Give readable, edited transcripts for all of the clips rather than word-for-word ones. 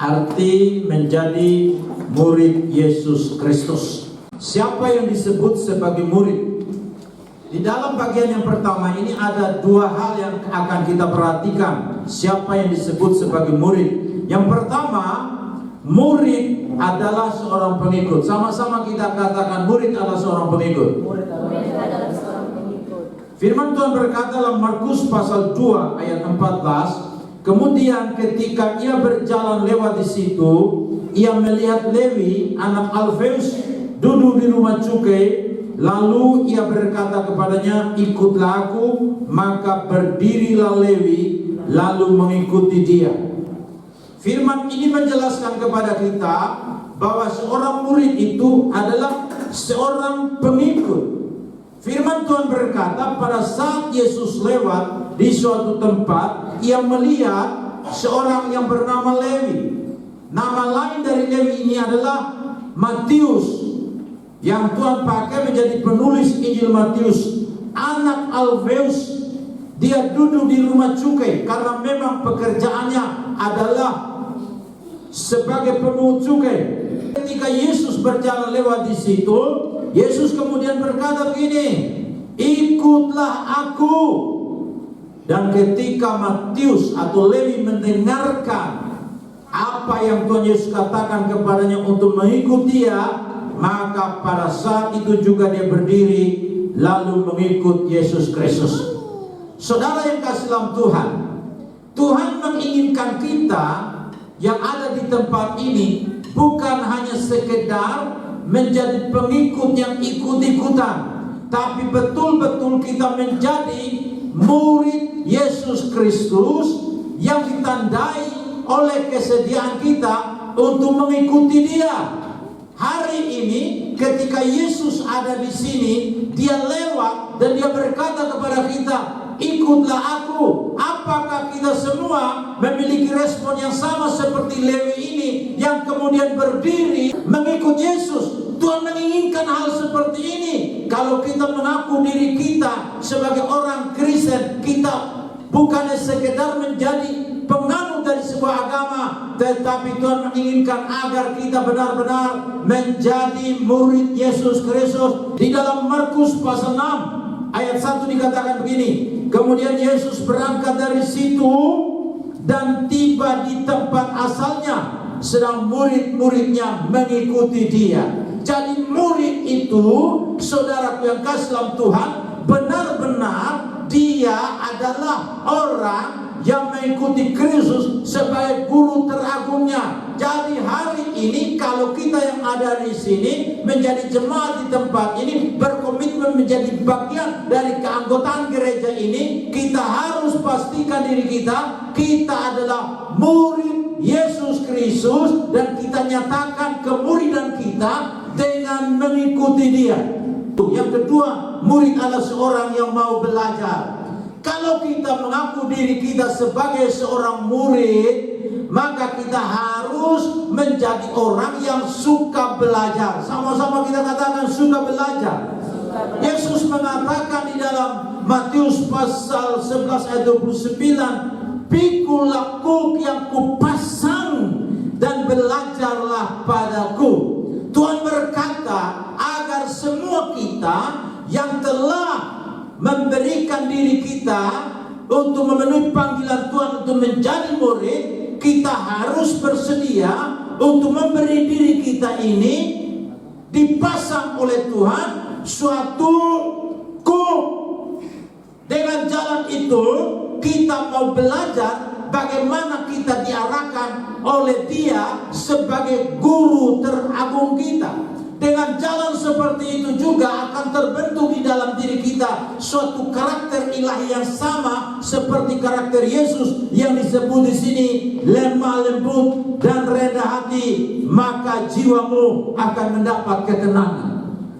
arti menjadi murid Yesus Kristus. Siapa yang disebut sebagai murid? Di dalam bagian yang pertama ini ada dua hal yang akan kita perhatikan. Siapa yang disebut sebagai murid? Yang pertama, murid adalah seorang pengikut. Sama-sama kita katakan, murid adalah seorang pengikut. Firman Tuhan berkata dalam Markus pasal 2 ayat 14, kemudian ketika ia berjalan lewat di situ, ia melihat Lewi anak Alfeus duduk di rumah cukai. Lalu ia berkata kepadanya, ikutlah aku. Maka berdirilah Lewi lalu mengikuti dia. Firman ini menjelaskan kepada kita bahwa seorang murid itu adalah seorang pengikut. Firman Tuhan berkata pada saat Yesus lewat di suatu tempat, ia melihat seorang yang bernama Lewi. Nama lain dari Lewi ini adalah Matius, yang Tuhan pakai menjadi penulis Injil Matius. Anak Alfeus, dia duduk di rumah cukai karena memang pekerjaannya adalah sebagai pemungut cukai. Ketika Yesus berjalan lewat di situ, Yesus kemudian berkata begini, ikutlah aku. Dan ketika Matius atau Lewi mendengarkan apa yang Tuhan Yesus katakan kepadanya untuk mengikuti dia, maka pada saat itu juga dia berdiri lalu mengikut Yesus Kristus. Saudara yang kasih dalam Tuhan, Tuhan menginginkan kita yang ada di tempat ini bukan hanya sekedar menjadi pengikut yang ikut-ikutan, tapi betul-betul kita menjadi murid Yesus Kristus yang ditandai oleh kesediaan kita untuk mengikuti Dia. Hari ini ketika Yesus ada di sini, dia lewat dan dia berkata kepada kita, ikutlah aku. Apakah kita semua memiliki respon yang sama seperti Lewi ini yang kemudian berdiri mengikut Yesus? Tuhan menginginkan hal seperti ini. Kalau kita mengaku diri kita sebagai orang Kristen, kita bukannya sekedar menjadi penganut dari sebuah agama, tetapi Tuhan menginginkan agar kita benar-benar menjadi murid Yesus Kristus. Di dalam Markus pasal 6 ayat 1 dikatakan begini, kemudian Yesus berangkat dari situ dan tiba di tempat asalnya, sedang murid-muridnya mengikuti dia. Jadi murid itu, saudaraku yang kasih dalam Tuhan, benar-benar dia adalah orang yang mengikuti Kristus sebagai guru teragungnya. Jadi hari ini kalau kita yang ada di sini menjadi jemaat di tempat ini, berkomitmen menjadi bagian dari keanggotaan gereja ini, kita harus pastikan diri kita adalah murid Yesus Kristus, dan kita nyatakan kemuridan kita dengan mengikuti Dia. Yang kedua, murid adalah seorang yang mau belajar. Kalau kita mengaku diri kita sebagai seorang murid, maka kita harus menjadi orang yang suka belajar. Sama-sama kita katakan suka belajar. Yesus mengatakan di dalam Matius pasal 11 ayat 29, pikulah kuk yang kupasang dan belajarlah padaku. Tuhan berkata agar semua kita yang telah memberikan diri kita untuk memenuhi panggilan Tuhan untuk menjadi murid, kita harus bersedia untuk memberi diri kita ini dipasang oleh Tuhan suatu kuk. Dengan jalan itu kita mau belajar bagaimana kita diarahkan oleh Dia sebagai guru teragung kita. Dengan jalan seperti itu juga akan terbentuk di dalam diri kita suatu karakter ilahi yang sama seperti karakter Yesus yang disebut di sini lemah lembut dan rendah hati, maka jiwamu akan mendapat ketenangan.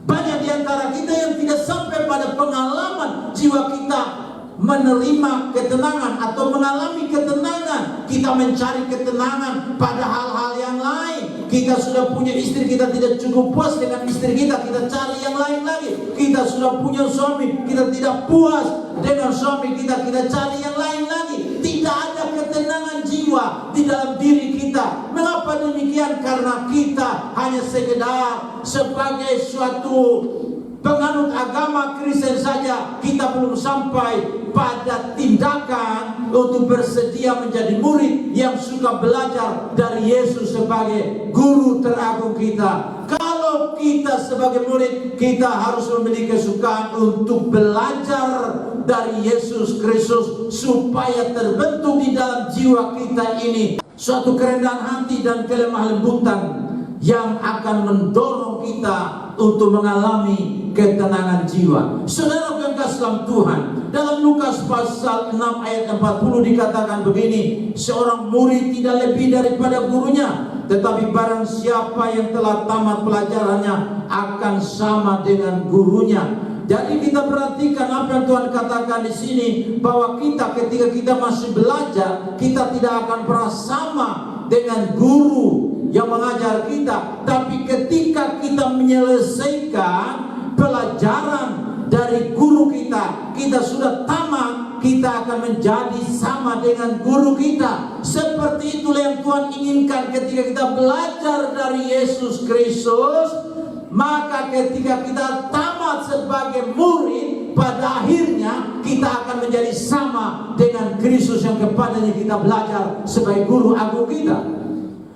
Banyak di antara kita yang tidak sampai pada pengalaman jiwa kita menerima ketenangan atau mengalami ketenangan. Kita mencari ketenangan pada hal-hal yang lain. Kita sudah punya istri, kita tidak cukup puas dengan istri kita, kita cari yang lain lagi. Kita sudah punya suami, kita tidak puas dengan suami kita, kita cari yang lain lagi. Tidak ada ketenangan jiwa di dalam diri kita. Mengapa? demikian karena kita hanya sekedar sebagai suatu penganut agama Kristen saja, kita belum sampai pada tindakan untuk bersedia menjadi murid yang suka belajar dari Yesus sebagai guru teragung kita. Kalau kita sebagai murid, kita harus memiliki kesukaan untuk belajar dari Yesus Kristus supaya terbentuk di dalam jiwa kita ini suatu kerendahan hati dan kelemah lembutan yang akan mendorong kita untuk mengalami ketenangan jiwa. Saudara yang kasih dalam Tuhan, dalam Lukas pasal 6 ayat 40 dikatakan begini, seorang murid tidak lebih daripada gurunya, tetapi barang siapa yang telah tamat pelajarannya akan sama dengan gurunya. Jadi kita perhatikan apa yang Tuhan katakan di sini, bahwa kita ketika kita masih belajar, kita tidak akan pernah sama dengan guru yang mengajar kita. Tapi ketika kita menyelesaikan pelajaran dari guru kita, kita sudah tamat, kita akan menjadi sama dengan guru kita. Seperti itulah yang Tuhan inginkan ketika kita belajar dari Yesus Kristus. Maka ketika kita tamat sebagai murid, pada akhirnya kita akan menjadi sama dengan Kristus yang kepadanya kita belajar sebagai guru agung kita.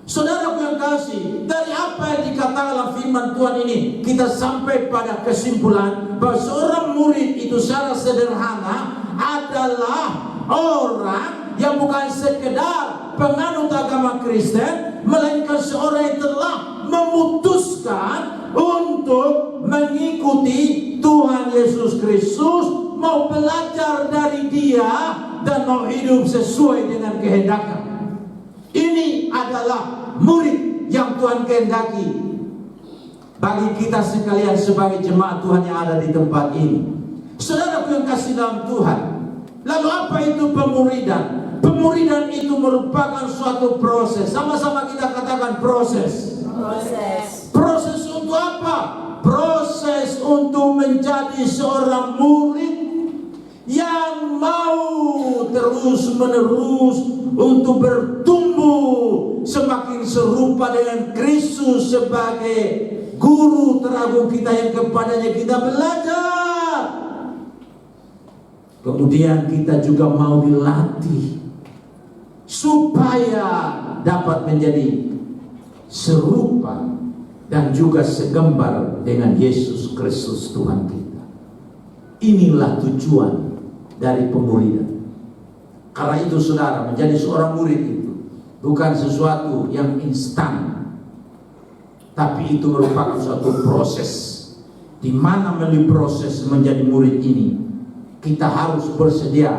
Saudaraku yang kasih, dari apa yang dikatakan dalam firman Tuhan ini, kita sampai pada kesimpulan bahwa seorang murid itu secara sederhana adalah orang yang bukan sekedar penganut agama Kristen, melainkan seorang yang telah memutuskan untuk mengikuti Tuhan Yesus Kristus, mau belajar dari Dia dan mau hidup sesuai dengan kehendaknya. Ini adalah murid yang Tuhan kehendaki bagi kita sekalian sebagai jemaat Tuhan yang ada di tempat ini. Saudaraku yang kasih dalam Tuhan, lalu apa itu pemuridan? Pemuridan itu merupakan suatu proses. Sama-sama kita katakan proses. Proses untuk apa? Proses untuk menjadi seorang murid yang mau terus menerus untuk bertumbuh semakin serupa dengan Kristus sebagai guru teragung kita yang kepadanya kita belajar. Kemudian kita juga mau dilatih supaya dapat menjadi serupa dan juga segambar dengan Yesus Kristus Tuhan kita. Inilah tujuan dari pemuridan. Karena itu saudara, menjadi seorang murid itu bukan sesuatu yang instan, tapi itu merupakan suatu proses, di mana melalui proses menjadi murid ini kita harus bersedia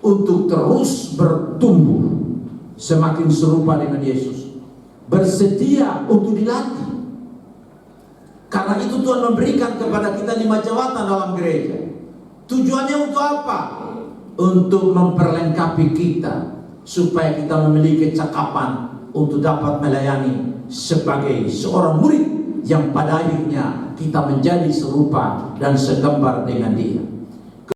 untuk terus bertumbuh semakin serupa dengan Yesus, bersedia untuk dilatih. Karena itu Tuhan memberikan kepada kita 5 jawatan dalam gereja. Tujuannya untuk apa? Untuk memperlengkapi kita supaya kita memiliki kecakapan untuk dapat melayani sebagai seorang murid yang pada akhirnya kita menjadi serupa dan segambar dengan Dia.